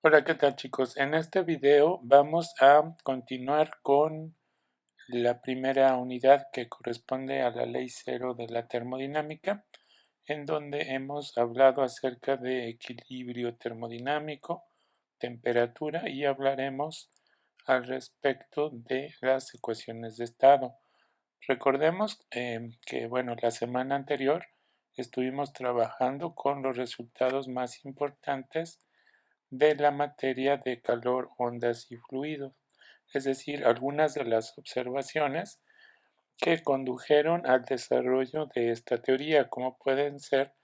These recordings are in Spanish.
Hola, ¿qué tal chicos? En este video vamos a continuar con la primera unidad que corresponde a la ley cero de la termodinámica, en donde hemos hablado acerca de equilibrio termodinámico, temperatura y hablaremos al respecto de las ecuaciones de estado. Recordemos que, bueno, la semana anterior estuvimos trabajando con los resultados más importantes de la materia de calor, ondas y fluidos, es decir, algunas de las observaciones que condujeron al desarrollo de esta teoría, como pueden ser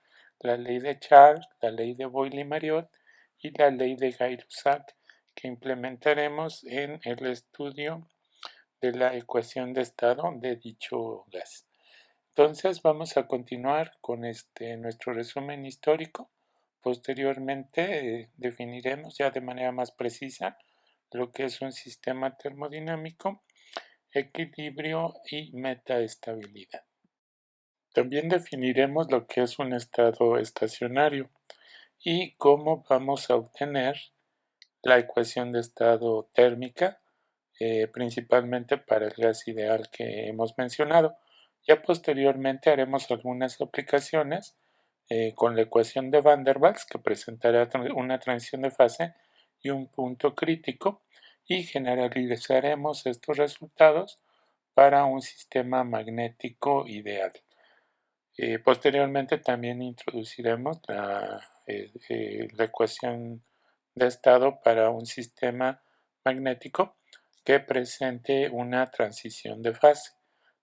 la ley de Charles, la ley de Boyle-Mariot y la ley de Gay-Lussac, que implementaremos en el estudio de la ecuación de estado de dicho gas. Entonces vamos a continuar con nuestro resumen histórico. Posteriormente definiremos ya de manera más precisa lo que es un sistema termodinámico, equilibrio y metaestabilidad. También definiremos lo que es un estado estacionario y cómo vamos a obtener la ecuación de estado térmica, principalmente para el gas ideal que hemos mencionado. Ya posteriormente haremos algunas aplicaciones con la ecuación de Van der Waals, que presentará una transición de fase y un punto crítico, y generalizaremos estos resultados para un sistema magnético ideal. Posteriormente también introduciremos la ecuación de estado para un sistema magnético que presente una transición de fase,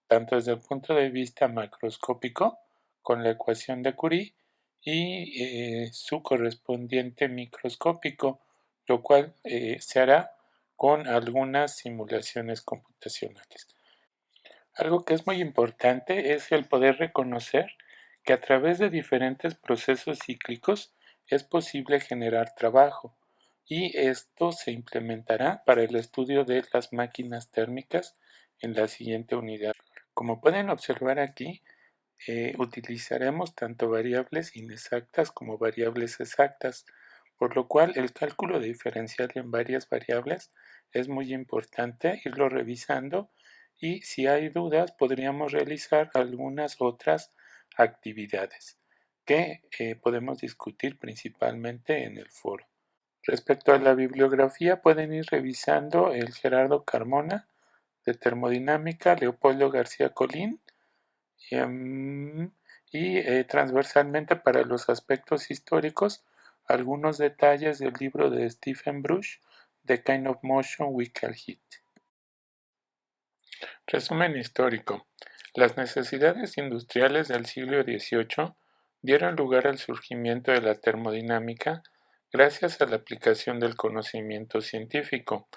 tanto desde el punto de vista macroscópico, con la ecuación de Curie, y su correspondiente microscópico, lo cual se hará con algunas simulaciones computacionales. Algo que es muy importante es el poder reconocer que a través de diferentes procesos cíclicos es posible generar trabajo, y esto se implementará para el estudio de las máquinas térmicas en la siguiente unidad. Como pueden observar aquí, utilizaremos tanto variables inexactas como variables exactas, por lo cual el cálculo diferencial en varias variables es muy importante irlo revisando, y si hay dudas podríamos realizar algunas otras actividades que podemos discutir principalmente en el foro. Respecto a la bibliografía, pueden ir revisando el Gerardo Carmona de Termodinámica, Leopoldo García Colín, y transversalmente para los aspectos históricos, algunos detalles del libro de Stephen Bruce, The Kind of Motion We Call Heat. Resumen histórico. Las necesidades industriales del siglo XVIII dieron lugar al surgimiento de la termodinámica gracias a la aplicación del conocimiento científico.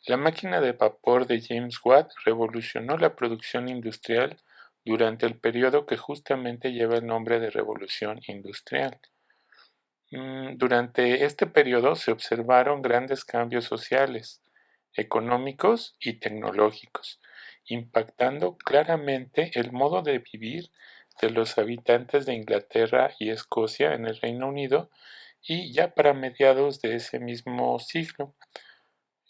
La máquina de vapor de James Watt revolucionó la producción industrial durante el periodo que justamente lleva el nombre de Revolución Industrial. Durante este periodo se observaron grandes cambios sociales, económicos y tecnológicos, impactando claramente el modo de vivir de los habitantes de Inglaterra y Escocia en el Reino Unido, y ya para mediados de ese mismo siglo,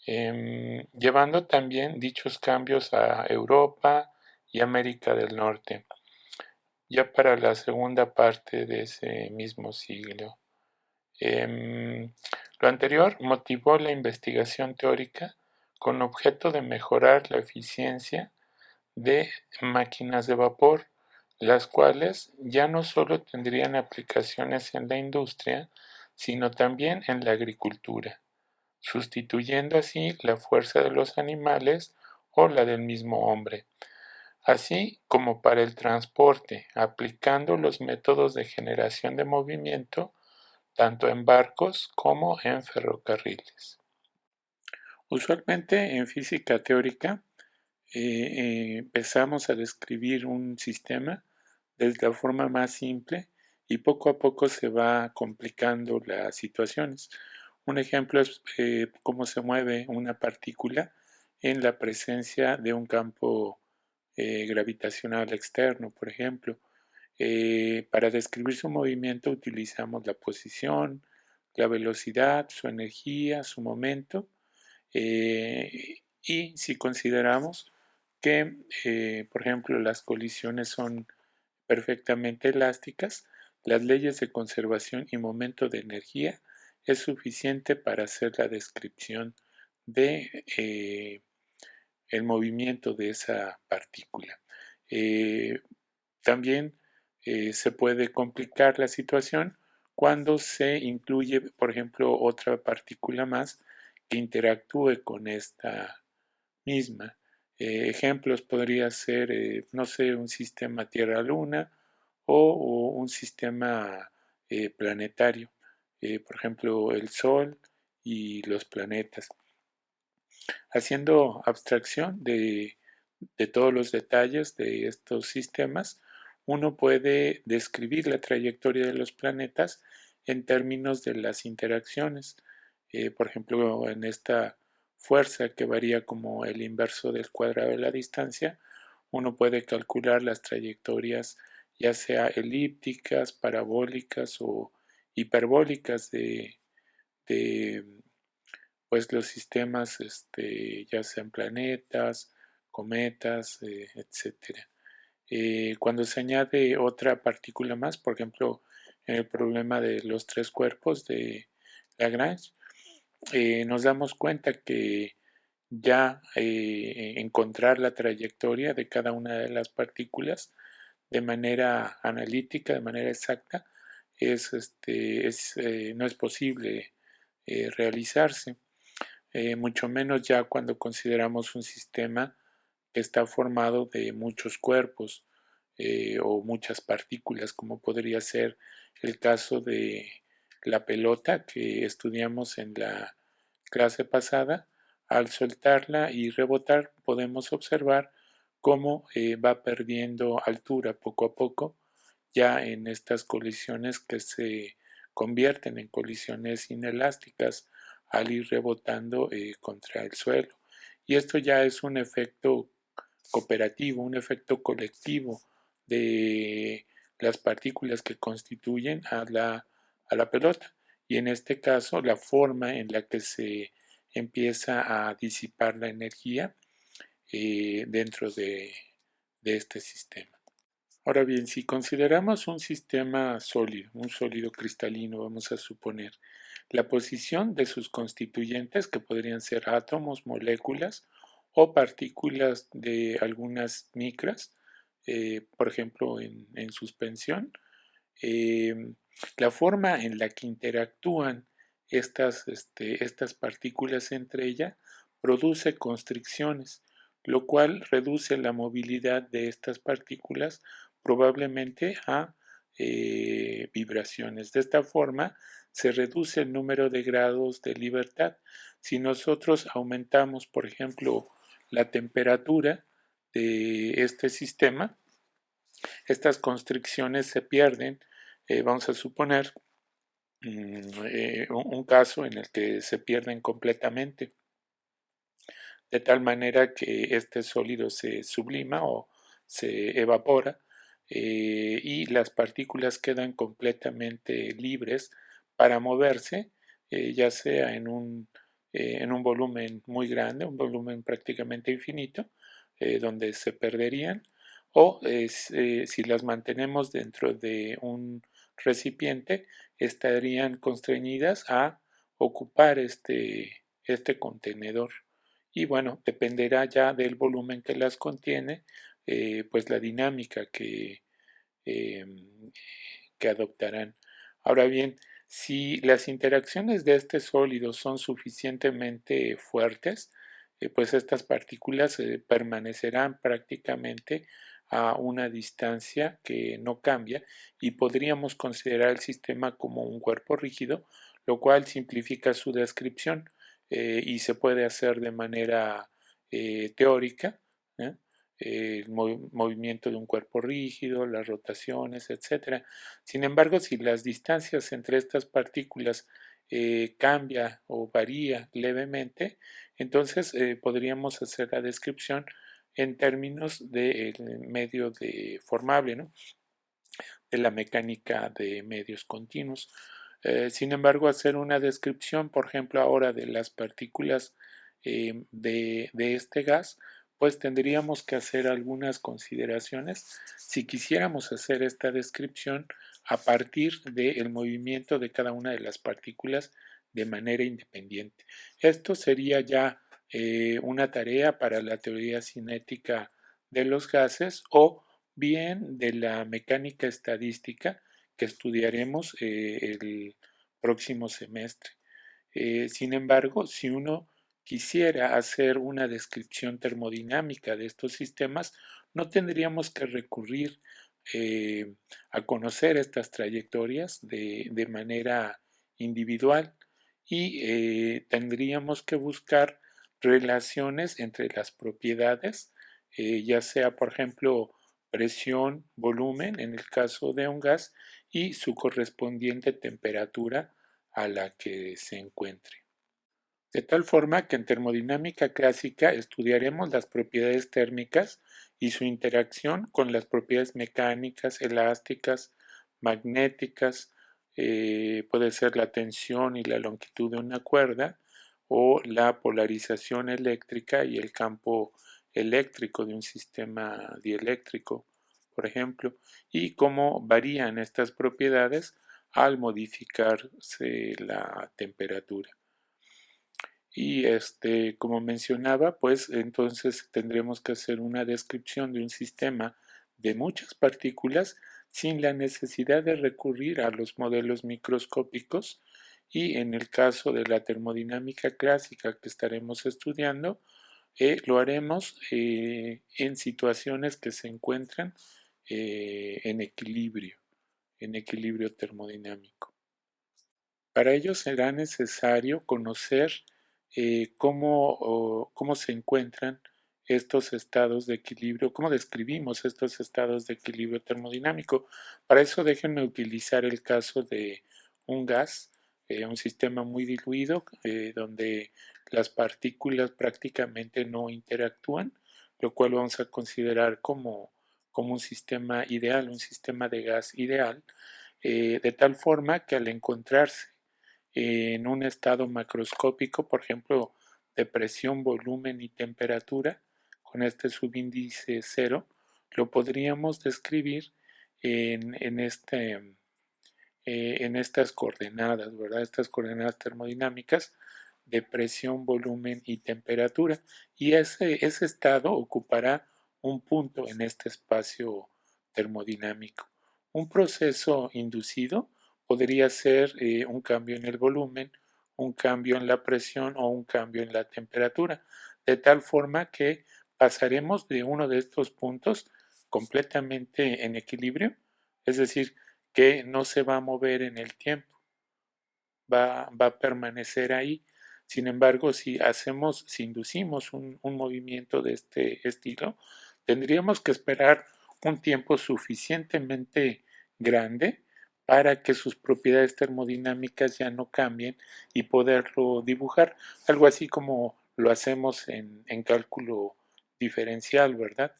llevando también dichos cambios a Europa y América del Norte, ya para la segunda parte de ese mismo siglo. Lo anterior motivó la investigación teórica con objeto de mejorar la eficiencia de máquinas de vapor, las cuales ya no solo tendrían aplicaciones en la industria, sino también en la agricultura, sustituyendo así la fuerza de los animales o la del mismo hombre, así como para el transporte, aplicando los métodos de generación de movimiento tanto en barcos como en ferrocarriles. Usualmente en física teórica empezamos a describir un sistema desde la forma más simple y poco a poco se va complicando las situaciones. Un ejemplo es cómo se mueve una partícula en la presencia de un campo gravitacional externo, por ejemplo. Para describir su movimiento utilizamos la posición, la velocidad, su energía, su momento, y si consideramos que, por ejemplo, las colisiones son perfectamente elásticas, las leyes de conservación y momento de energía es suficiente para hacer la descripción de el movimiento de esa partícula. También se puede complicar la situación cuando se incluye, por ejemplo, otra partícula más que interactúe con esta misma. Ejemplos podría ser, no sé, un sistema Tierra-Luna o un sistema planetario, por ejemplo, el Sol y los planetas. Haciendo abstracción de todos los detalles de estos sistemas, uno puede describir la trayectoria de los planetas en términos de las interacciones. Por ejemplo, en esta fuerza que varía como el inverso del cuadrado de la distancia, uno puede calcular las trayectorias ya sea elípticas, parabólicas o hiperbólicas de pues los sistemas, ya sean planetas, cometas, etcétera. Cuando se añade otra partícula más, por ejemplo, en el problema de los tres cuerpos de Lagrange, nos damos cuenta que ya encontrar la trayectoria de cada una de las partículas de manera analítica, de manera exacta, no es posible realizarse. Mucho menos ya cuando consideramos un sistema que está formado de muchos cuerpos o muchas partículas, como podría ser el caso de la pelota que estudiamos en la clase pasada. Al soltarla y rebotar podemos observar cómo va perdiendo altura poco a poco ya en estas colisiones que se convierten en colisiones inelásticas al ir rebotando contra el suelo. Y esto ya es un efecto cooperativo, un efecto colectivo de las partículas que constituyen a la pelota. Y en este caso, la forma en la que se empieza a disipar la energía dentro de este sistema. Ahora bien, si consideramos un sistema sólido, un sólido cristalino, vamos a suponer, la posición de sus constituyentes, que podrían ser átomos, moléculas o partículas de algunas micras, por ejemplo, en suspensión, eh, la forma en la que interactúan estas partículas entre ellas produce constricciones, lo cual reduce la movilidad de estas partículas probablemente a vibraciones. De esta forma se reduce el número de grados de libertad. Si nosotros aumentamos, por ejemplo, la temperatura de este sistema, estas constricciones se pierden. Vamos a suponer un caso en el que se pierden completamente, de tal manera que este sólido se sublima o se evapora y las partículas quedan completamente libres para moverse, ya sea en un volumen muy grande, un volumen prácticamente infinito, donde se perderían, o si las mantenemos dentro de un recipiente, estarían constreñidas a ocupar este contenedor. Y bueno, dependerá ya del volumen que las contiene, pues la dinámica eh, que adoptarán. Ahora bien, si las interacciones de este sólido son suficientemente fuertes, pues estas partículas permanecerán prácticamente a una distancia que no cambia y podríamos considerar el sistema como un cuerpo rígido, lo cual simplifica su descripción y se puede hacer de manera teórica, ¿eh? El movimiento de un cuerpo rígido, las rotaciones, etc. Sin embargo, si las distancias entre estas partículas cambia o varía levemente, entonces podríamos hacer la descripción en términos del medio formable, ¿no? De la mecánica de medios continuos. Sin embargo, hacer una descripción, por ejemplo, ahora de las partículas de este gas, pues tendríamos que hacer algunas consideraciones si quisiéramos hacer esta descripción a partir del movimiento de cada una de las partículas de manera independiente. Esto sería ya una tarea para la teoría cinética de los gases o bien de la mecánica estadística que estudiaremos el próximo semestre. Sin embargo, si uno quisiera hacer una descripción termodinámica de estos sistemas, no tendríamos que recurrir eh, a conocer estas trayectorias de manera individual y tendríamos que buscar relaciones entre las propiedades, ya sea, por ejemplo, presión, volumen, en el caso de un gas, y su correspondiente temperatura a la que se encuentre. De tal forma que en termodinámica clásica estudiaremos las propiedades térmicas y su interacción con las propiedades mecánicas, elásticas, magnéticas, puede ser la tensión y la longitud de una cuerda, o la polarización eléctrica y el campo eléctrico de un sistema dieléctrico, por ejemplo, y cómo varían estas propiedades al modificarse la temperatura. Y como mencionaba, pues entonces tendremos que hacer una descripción de un sistema de muchas partículas sin la necesidad de recurrir a los modelos microscópicos, y en el caso de la termodinámica clásica que estaremos estudiando, lo haremos en situaciones que se encuentran en equilibrio termodinámico. Para ello será necesario conocer cómo se encuentran estos estados de equilibrio, cómo describimos estos estados de equilibrio termodinámico. Para eso déjenme utilizar el caso de un gas, un sistema muy diluido, donde las partículas prácticamente no interactúan, lo cual vamos a considerar como un sistema ideal, un sistema de gas ideal, de tal forma que al encontrarse en un estado macroscópico, por ejemplo, de presión, volumen y temperatura, con este subíndice cero, lo podríamos describir en en estas coordenadas, ¿verdad? Estas coordenadas termodinámicas de presión, volumen y temperatura. Y ese estado ocupará un punto en este espacio termodinámico. Un proceso inducido podría ser un cambio en el volumen, un cambio en la presión o un cambio en la temperatura, de tal forma que pasaremos de uno de estos puntos completamente en equilibrio, es decir, que no se va a mover en el tiempo, va a permanecer ahí. Sin embargo, si inducimos un movimiento de este estilo, tendríamos que esperar un tiempo suficientemente grande para que sus propiedades termodinámicas ya no cambien y poderlo dibujar, algo así como lo hacemos en cálculo diferencial, ¿verdad?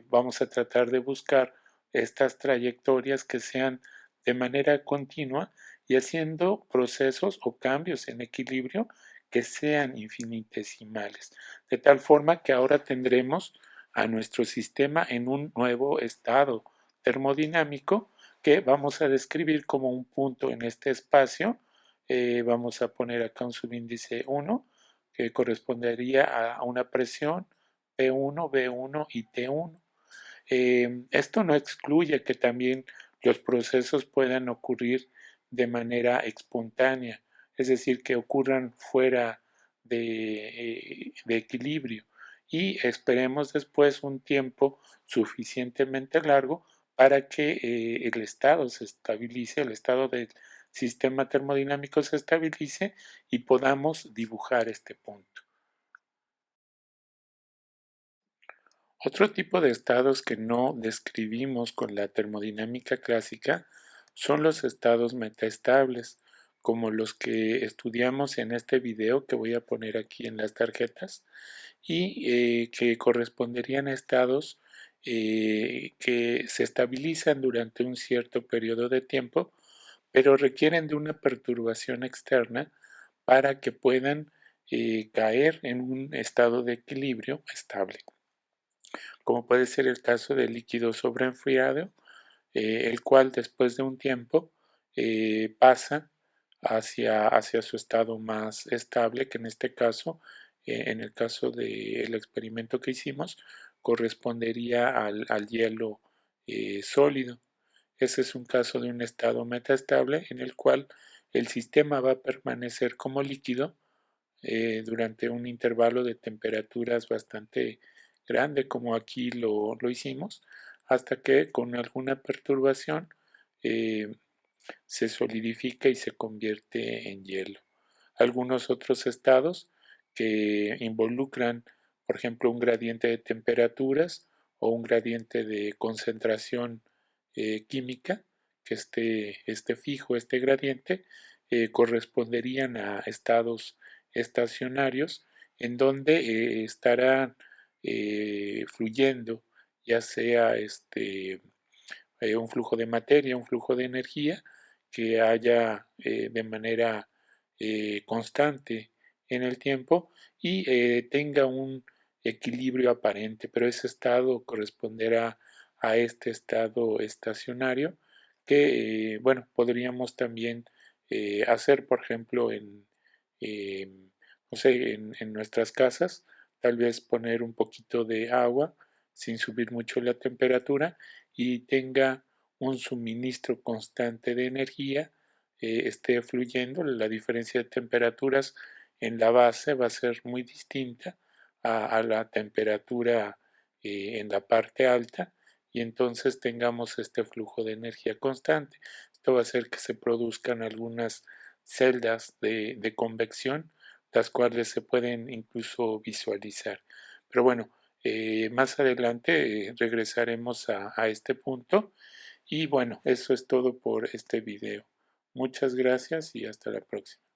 Vamos a tratar de buscar estas trayectorias que sean de manera continua y haciendo procesos o cambios en equilibrio que sean infinitesimales, de tal forma que ahora tendremos a nuestro sistema en un nuevo estado termodinámico que vamos a describir como un punto en este espacio. Vamos a poner acá un subíndice 1 que correspondería a una presión P1, B1 y T1. Esto no excluye que también los procesos puedan ocurrir de manera espontánea, es decir, que ocurran fuera de equilibrio, y esperemos después un tiempo suficientemente largo para que el estado se estabilice, el estado del sistema termodinámico se estabilice y podamos dibujar este punto. Otro tipo de estados que no describimos con la termodinámica clásica son los estados metaestables, como los que estudiamos en este video que voy a poner aquí en las tarjetas, y que corresponderían a estados que se estabilizan durante un cierto periodo de tiempo, pero requieren de una perturbación externa para que puedan caer en un estado de equilibrio estable, como puede ser el caso del líquido sobreenfriado, el cual después de un tiempo pasa hacia su estado más estable, que en este caso, en el caso del experimento que hicimos, correspondería al hielo sólido. Ese es un caso de un estado metaestable en el cual el sistema va a permanecer como líquido durante un intervalo de temperaturas bastante grande, como aquí lo hicimos, hasta que con alguna perturbación eh, se solidifica y se convierte en hielo. Algunos otros estados que involucran, por ejemplo, un gradiente de temperaturas o un gradiente de concentración química, que esté fijo este gradiente, corresponderían a estados estacionarios en donde estarán fluyendo ya sea un flujo de materia, un flujo de energía que haya de manera constante en el tiempo y tenga un equilibrio aparente, pero ese estado corresponderá a este estado estacionario que, bueno, podríamos también hacer, por ejemplo, eh, no sé, en nuestras casas, tal vez poner un poquito de agua sin subir mucho la temperatura y tenga un suministro constante de energía, esté fluyendo. La diferencia de temperaturas en la base va a ser muy distinta a la temperatura en la parte alta y entonces tengamos este flujo de energía constante. Esto va a hacer que se produzcan algunas celdas de convección, las cuales se pueden incluso visualizar. Pero bueno, más adelante regresaremos a este punto y bueno, eso es todo por este video. Muchas gracias y hasta la próxima.